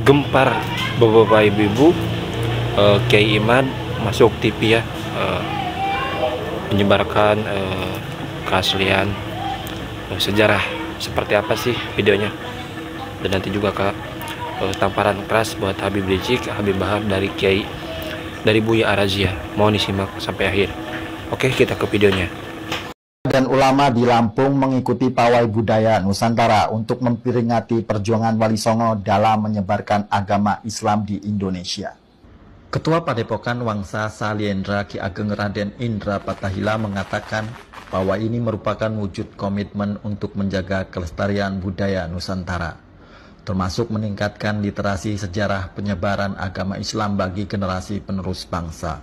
gempar bapak-bapak ibu-ibu, Kiai Imad masuk TV ya, menyebarkan keaslian sejarah seperti apa sih videonya, dan nanti juga tamparan keras buat Habib Rizik, Habib Bahar dari Kiai, dari Buya Arazia. Mohon disimak sampai akhir. Oke, kita ke videonya. Dan ulama di Lampung mengikuti pawai budaya Nusantara untuk memperingati perjuangan Wali Songo dalam menyebarkan agama Islam di Indonesia. Ketua Padepokan Wangsa Saliendra Ki Ageng Raden Indra Patahila mengatakan bahwa ini merupakan wujud komitmen untuk menjaga kelestarian budaya Nusantara, termasuk meningkatkan literasi sejarah penyebaran agama Islam bagi generasi penerus bangsa.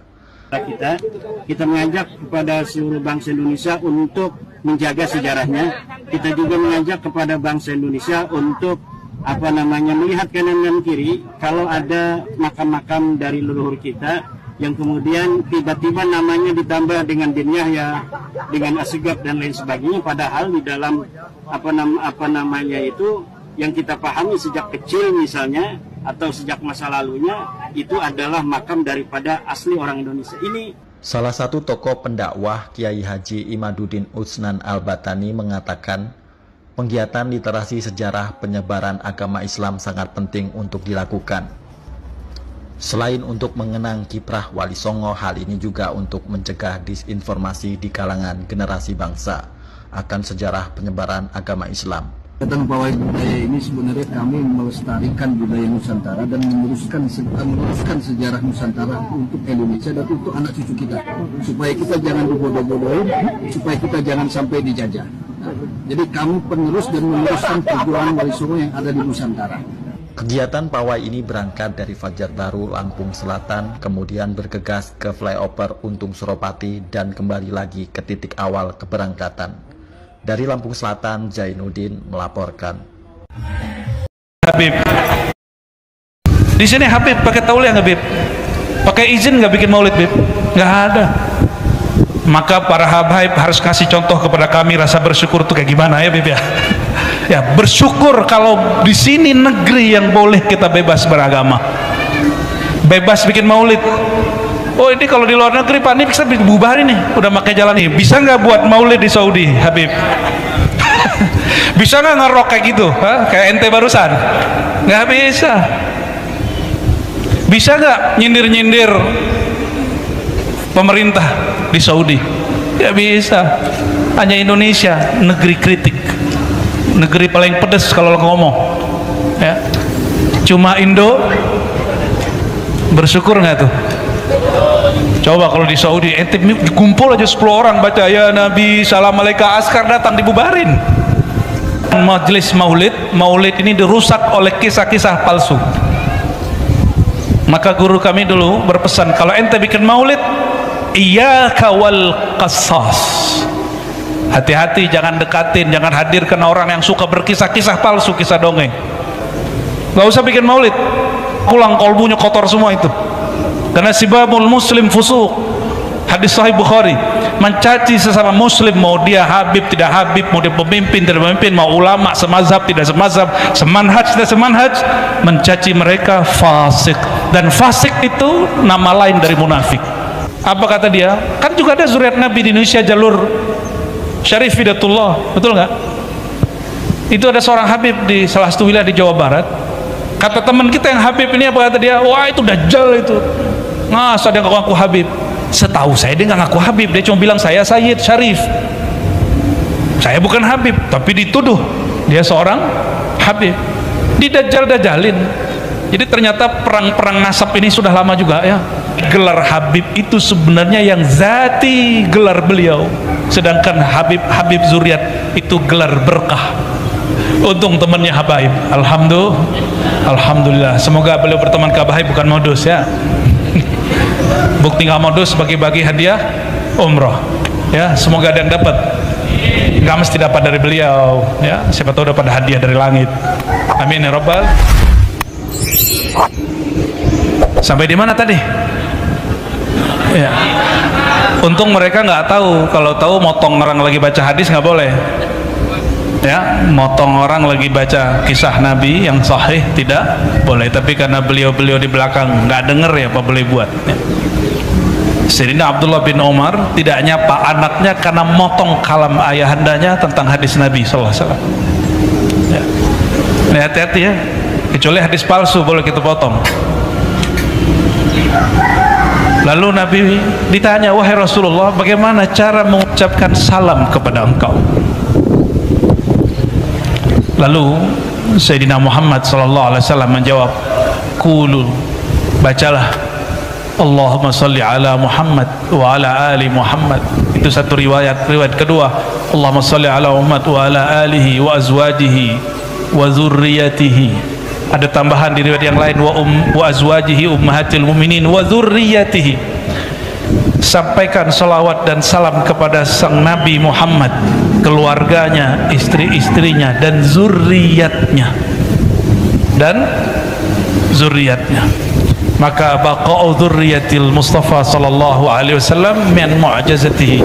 Kita mengajak kepada seluruh bangsa Indonesia untuk menjaga sejarahnya. Kita juga mengajak kepada bangsa Indonesia untuk melihat kanan dan kiri kalau ada makam-makam dari leluhur kita yang kemudian tiba-tiba namanya ditambah dengan bin Yahya, dengan Asegaf dan lain sebagainya, padahal di dalam itu yang kita pahami sejak kecil misalnya atau sejak masa lalunya itu adalah makam daripada asli orang Indonesia. Ini salah satu tokoh pendakwah Kiai Haji Imaduddin Utsnan Al-Batani mengatakan penggiatan literasi sejarah penyebaran agama Islam sangat penting untuk dilakukan. Selain untuk mengenang kiprah Wali Songo, hal ini juga untuk mencegah disinformasi di kalangan generasi bangsa akan sejarah penyebaran agama Islam. Tentang pawai budaya ini sebenarnya kami melestarikan budaya Nusantara dan meneruskan sejarah Nusantara untuk Indonesia dan untuk anak cucu kita, supaya kita jangan dibodoh-bodohin, supaya kita jangan sampai dijajah. Jadi kami penerus dan meneruskan perjuangan Wali Songo yang ada di Nusantara. Kegiatan pawai ini berangkat dari Fajar Baru, Lampung Selatan, kemudian bergegas ke flyover Untung Suropati dan kembali lagi ke titik awal keberangkatan. Dari Lampung Selatan, Zainuddin melaporkan. Habib, di sini Habib pakai tauliah nggak, Habib? Pakai izin nggak bikin maulid, Habib? Nggak ada. Maka para habaib harus kasih contoh kepada kami rasa bersyukur itu kayak gimana ya, Habib ya? Ya, bersyukur kalau di sini negeri yang boleh kita bebas beragama, bebas bikin maulid. Oh, ini kalau di luar negeri Pak, ini bisa bubarin nih, udah pakai jalan ini. Bisa nggak buat maulid di Saudi, Habib? Bisa nggak ngerok kayak gitu? Kayak ente barusan? Nggak bisa. Bisa nggak nyindir-nyindir pemerintah di Saudi? Nggak bisa. Hanya Indonesia, negeri kritik, negeri paling pedes kalau ngomong. Ya. Cuma Indo, bersyukur nggak tuh? Coba kalau di Saudi ente kumpul aja 10 orang baca ya Nabi salam alaika, askar datang dibubarin. Majelis maulid ini dirusak oleh kisah-kisah palsu. Maka guru kami dulu berpesan, kalau ente bikin maulid, iyyaka wal qasas, hati-hati, jangan dekatin, jangan hadirkan orang yang suka berkisah-kisah palsu, kisah dongeng. Gak usah bikin maulid, pulang kolbunya kotor semua itu. Karena sibabul muslim fusuq, hadis sahih Bukhari, mencaci sesama muslim, mau dia habib tidak habib, mau dia pemimpin tidak pemimpin, mau ulama semazhab tidak semazhab, semanhaj tidak semanhaj, mencaci mereka fasik. Dan fasik itu nama lain dari munafik. Apa kata dia? Kan juga ada zuriat Nabi di Indonesia, jalur Syarif Hidatullah, betul nggak? Itu ada seorang habib di salah satu wilayah di Jawa Barat. Kata teman kita yang habib ini, apa kata dia? Wah, itu dajjal itu. Masa dia ngaku habib? Setahu saya dia nggak ngaku habib, dia cuma bilang saya Sayyid Syarif, saya bukan habib, tapi dituduh dia seorang habib, didajjal-dajalin. Jadi ternyata perang-perang nasab ini sudah lama juga ya. Gelar habib itu sebenarnya yang zati gelar beliau, sedangkan habib zuriat itu gelar berkah. Untung temannya habaib. Alhamdulillah, semoga beliau berteman ke habaib bukan modus ya. Bukti nggak modus, bagi-bagi hadiah umroh ya, semoga ada yang dapat, nggak mesti dapat dari beliau ya, siapa tahu dapat hadiah dari langit, amin ya rabbal. Sampai di mana tadi ya? Untung mereka nggak tahu, kalau tahu motong orang lagi baca hadis nggak boleh. ya, motong orang lagi baca kisah Nabi yang sahih tidak boleh, tapi karena beliau-beliau di belakang nggak denger ya apa boleh buat ya. Sayyidina Abdullah bin Umar tidak nyapa anaknya karena motong kalam ayahandanya tentang hadis Nabi SAW ya. Nah, hati-hati ya, kecuali hadis palsu boleh kita potong. Lalu Nabi ditanya, wahai Rasulullah, bagaimana cara mengucapkan salam kepada engkau? Lalu Sayyidina Muhammad SAW menjawab, qulu, bacalah Allahumma salli ala Muhammad wa ala ali Muhammad. Itu satu riwayat. Riwayat kedua, Allahumma salli ala Muhammad wa ala alihi wa azwajihi wa zurriyatihi. Ada tambahan di riwayat yang lain, wa azwajihi ummahatil mu'minin wa zurriyatihi. Sampaikan salawat dan salam kepada sang Nabi Muhammad, keluarganya, istri-istrinya, dan zurriyatnya. Maka baqa'u dzurriyyatil Mustafa sallallahu alaihi wasallam min mu'jizatihi.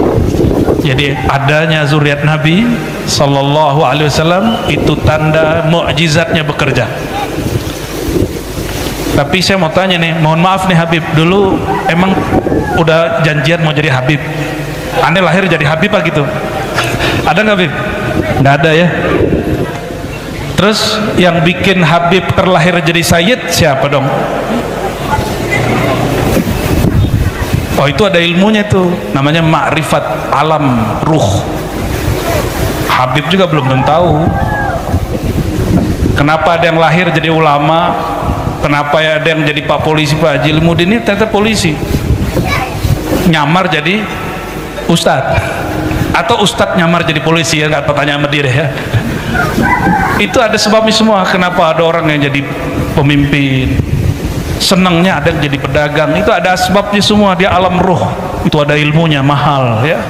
Jadi adanya zuriat Nabi sallallahu alaihi wasallam itu tanda mukjizatnya bekerja. Tapi saya mau tanya nih, mohon maaf nih Habib, dulu emang udah janjian mau jadi Habib? Aneh lahir jadi Habib apa gitu? Ada nggak Habib? Nggak ada ya. Terus yang bikin Habib terlahir jadi Sayyid siapa dong? Oh, itu ada ilmunya tuh, namanya ma'rifat alam ruh. Habib juga belum tentu tahu. Kenapa ada yang lahir jadi ulama? Kenapa ya ada yang jadi Pak Polisi, Pak Haji Ilmuddin ini ternyata polisi, nyamar jadi ustadz, atau ustadz nyamar jadi polisi, ya nggak pertanyaan sama dia ya. Itu ada sebabnya semua. Kenapa ada orang yang jadi pemimpin, senangnya ada yang jadi pedagang, itu ada sebabnya semua. Dia alam ruh, itu ada ilmunya mahal ya.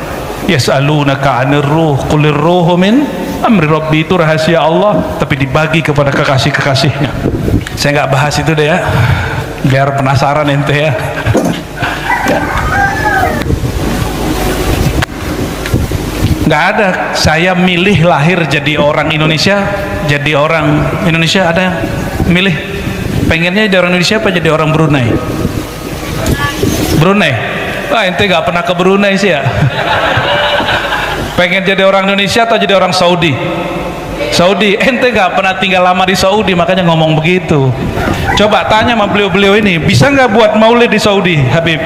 Yas'alunaka 'anir ruh qulir ruhu min amri rabbi, itu rahasia Allah tapi dibagi kepada kekasih-kekasihnya. Saya nggak bahas itu deh ya, biar penasaran ente ya. Nggak ada saya milih lahir jadi orang Indonesia, ada yang milih pengennya jadi orang Indonesia apa jadi orang Brunei? Brunei? Wah, ente nggak pernah ke Brunei sih ya. Pengen jadi orang Indonesia atau jadi orang Saudi? Saudi. Ente nggak pernah tinggal lama di Saudi, makanya ngomong begitu. Coba tanya sama beliau-beliau ini, bisa nggak buat maulid di Saudi, Habib?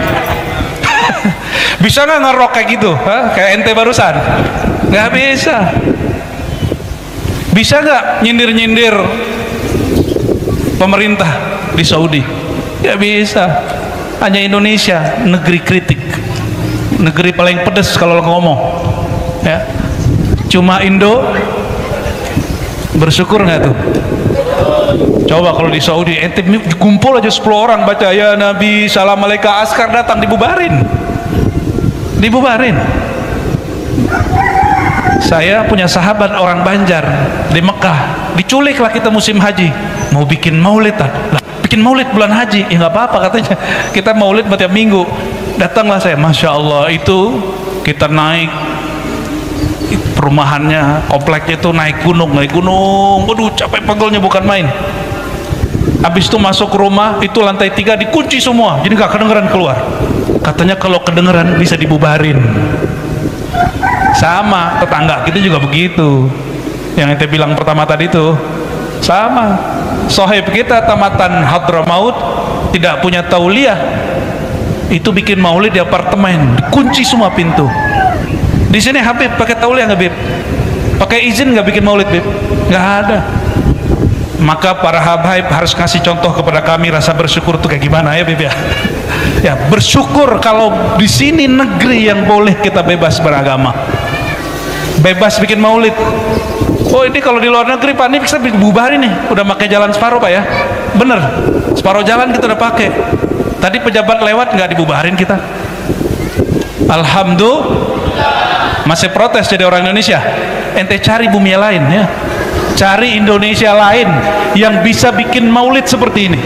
Bisa nggak ngerok kayak gitu? Hah? Kayak ente barusan? Nggak bisa. Bisa nggak nyindir-nyindir pemerintah di Saudi? Nggak bisa. Hanya Indonesia, negeri kritik, negeri paling pedes kalau ngomong ya. Cuma Indo. Bersyukur nggak tuh? Coba kalau di Saudi ente kumpul aja 10 orang baca ya Nabi salam alaika, askar datang dibubarin. Saya punya sahabat orang Banjar di Mekah, diculiklah kita musim haji, mau bikin maulid lah, bikin maulid bulan haji, ya nggak apa-apa katanya, kita maulid setiap minggu. Datanglah saya, masya Allah, itu kita naik perumahannya, kompleknya itu naik gunung, waduh capek pegelnya bukan main. Habis itu masuk ke rumah, itu lantai 3 dikunci semua, jadi nggak kedengeran keluar. Katanya kalau kedengeran bisa dibubarin. Sama tetangga kita juga begitu, yang ente bilang pertama tadi itu sama. Sohib kita tamatan Hadramaut tidak punya tauliah, itu bikin maulid di apartemen, dikunci semua pintu. Di sini Habib pakai tauliah nggak Bib? Pakai izin nggak bikin maulid Bib? Nggak ada. Maka para habaib harus kasih contoh kepada kami rasa bersyukur itu kayak gimana ya Bib ya? Ya bersyukur kalau di sini negeri yang boleh kita bebas beragama, bebas bikin maulid. Oh ini kalau di luar negeri Pak, ini bisa bubarin nih, udah pakai jalan separuh Pak ya? Bener, separuh jalan kita udah pakai. Tadi pejabat lewat nggak dibubarin kita? Alhamdulillah. Masih protes jadi orang Indonesia. Ente cari bumi lain ya, cari Indonesia lain yang bisa bikin maulid seperti ini.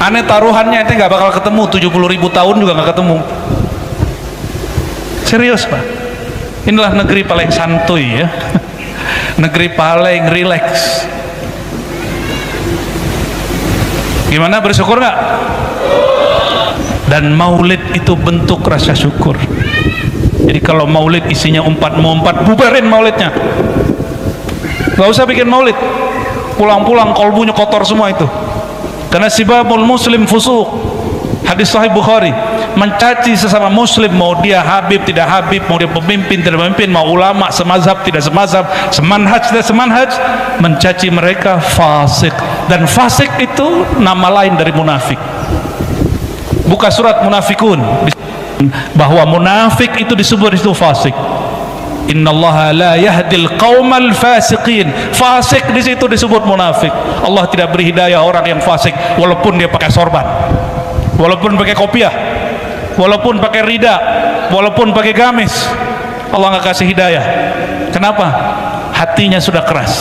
Aneh taruhannya ente nggak bakal ketemu, 70.000 tahun juga nggak ketemu. Serius Pak, inilah negeri paling santuy ya. negeri paling rileks. Gimana, bersyukur nggak? Dan maulid itu bentuk rasa syukur. Jadi kalau maulid isinya umpat, bubarin maulidnya. Gak usah bikin maulid. Pulang-pulang kolbunya kotor semua itu. Karena sibabul muslim fusuq. Hadis sahih Bukhari. Mencaci sesama muslim, mau dia habib tidak habib, mau dia pemimpin tidak pemimpin, mau ulama semazhab tidak semazhab, semanhaj tidak semanhaj, mencaci mereka fasik. Dan fasik itu nama lain dari munafik. Buka surat Munafikun, bahwa munafik itu disebut itu fasik. Innallaha la yahdil qaumal fasiqin. Fasik di situ disebut munafik. Allah tidak beri hidayah orang yang fasik walaupun dia pakai sorban, walaupun pakai kopiah, walaupun pakai rida, walaupun pakai gamis. Allah nggak kasih hidayah. Kenapa? Hatinya sudah keras,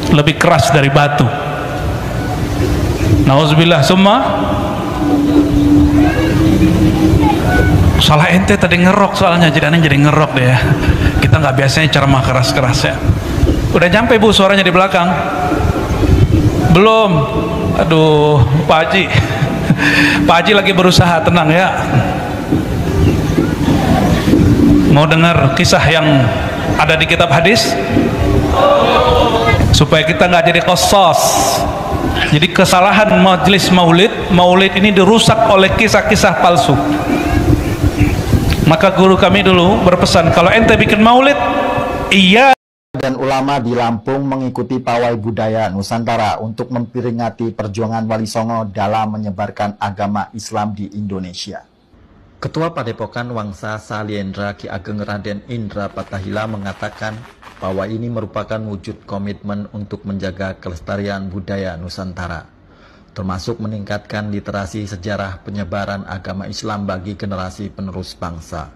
lebih keras dari batu. Nauzubillah. Summa salah ente tadi ngerok, soalnya jadi aneh jadi ngerok deh ya. Kita nggak biasanya ceramah keras-keras ya. Udah nyampe bu suaranya di belakang? Belum. Aduh Pak Haji. Pak Haji lagi berusaha, tenang ya. Mau dengar kisah yang ada di kitab hadis? Supaya kita nggak jadi qasas. Jadi kesalahan majelis maulid ini dirusak oleh kisah-kisah palsu. Maka guru kami dulu berpesan, kalau ente bikin maulid, iya. Dan ulama di Lampung mengikuti pawai budaya Nusantara untuk memperingati perjuangan Wali Songo dalam menyebarkan agama Islam di Indonesia. Ketua Padepokan Wangsa Saliendra Ki Ageng Raden Indra Patahila mengatakan bahwa ini merupakan wujud komitmen untuk menjaga kelestarian budaya Nusantara, termasuk meningkatkan literasi sejarah penyebaran agama Islam bagi generasi penerus bangsa.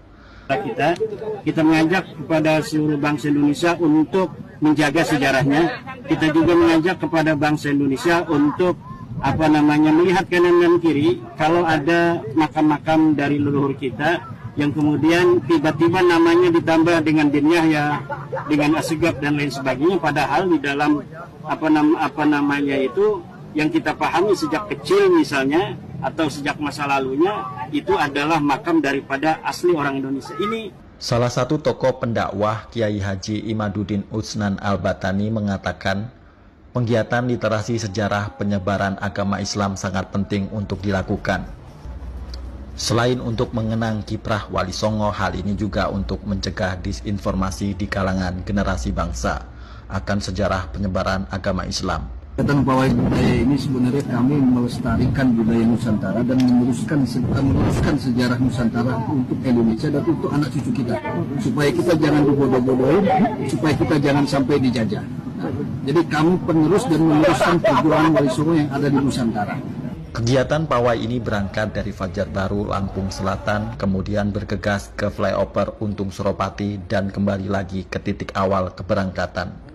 Kita mengajak kepada seluruh bangsa Indonesia untuk menjaga sejarahnya. Kita juga mengajak kepada bangsa Indonesia untuk melihat kanan dan kiri kalau ada makam-makam dari leluhur kita yang kemudian tiba-tiba namanya ditambah dengan bin Yahya, dengan Asegaf dan lain sebagainya, padahal di dalam itu yang kita pahami sejak kecil misalnya atau sejak masa lalunya itu adalah makam daripada asli orang Indonesia. Ini salah satu tokoh pendakwah Kiai Haji Imaduddin Utsnan Al-Batani mengatakan penggiatan literasi sejarah penyebaran agama Islam sangat penting untuk dilakukan. Selain untuk mengenang kiprah Wali Songo, hal ini juga untuk mencegah disinformasi di kalangan generasi bangsa akan sejarah penyebaran agama Islam. Kegiatan pawai budaya ini sebenarnya kami melestarikan budaya Nusantara dan meneruskan sejarah Nusantara untuk Indonesia dan untuk anak cucu kita, supaya kita jangan dibodoh-bodohin, supaya kita jangan sampai dijajah. Jadi kami penerus dan meneruskan perjuangan Wali Songo yang ada di Nusantara. Kegiatan pawai ini berangkat dari Fajar Baru, Lampung Selatan, kemudian bergegas ke flyover Untung Suropati dan kembali lagi ke titik awal keberangkatan.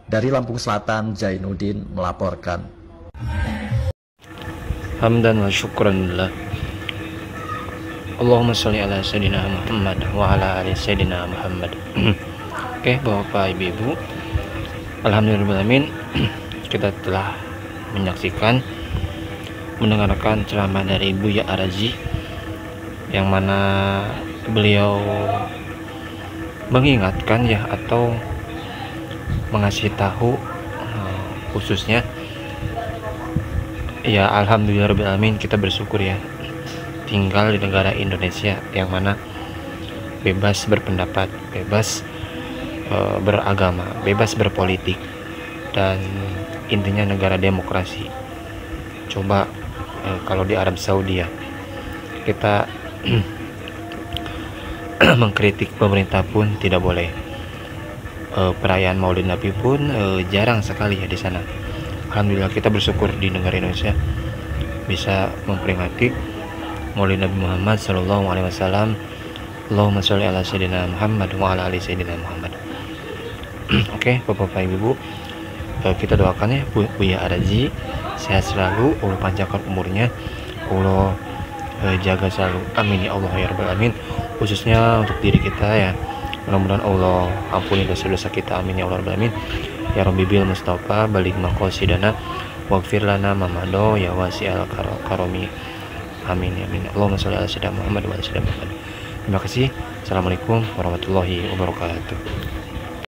Dari Lampung Selatan, Zainuddin melaporkan. Hamdan wa syukran lillah. Allahumma sholli ala Sayyidina Muhammad wa ala ali Sayyidina Muhammad. Oke, Bapak Ibu, alhamdulillahirrahmanirrahim, kita telah mendengarkan ceramah dari Buya Arazi, yang mana beliau mengingatkan ya, atau mengasih tahu khususnya ya, alhamdulillahirrahmanirrahim, kita bersyukur ya tinggal di negara Indonesia yang mana bebas berpendapat, bebas beragama, bebas berpolitik, dan intinya negara demokrasi. Coba kalau di Arab Saudi ya, kita mengkritik pemerintah pun tidak boleh. Perayaan Maulid Nabi pun jarang sekali ya di sana. Alhamdulillah, kita bersyukur di negara Indonesia bisa memperingati Maulid Nabi Muhammad Sallallahu Alaihi Wasallam. Allahumma sholli ala Sayyidina Muhammad wa ala ali Sayyidina Muhammad. Oke, Bapak Ibu, kita doakan ya Buya Arazi sehat selalu, Allah panjangkan umurnya, Allah jaga selalu, amin ya Allah ya rabbal alamin. Khususnya untuk diri kita ya, Mudah-mudahan Allah ampuni dosa-dosa kita, amin ya Allah rabbal alamin. Ya Rabbi bil Mustafa balik maqasidana waghfir lana mamado ya wasi'al karomi, amin ya amin. Allahumma sholli ala sayyidina Muhammad wa ala sayyidina Muhammad. Terima kasih. Assalamualaikum warahmatullahi wabarakatuh.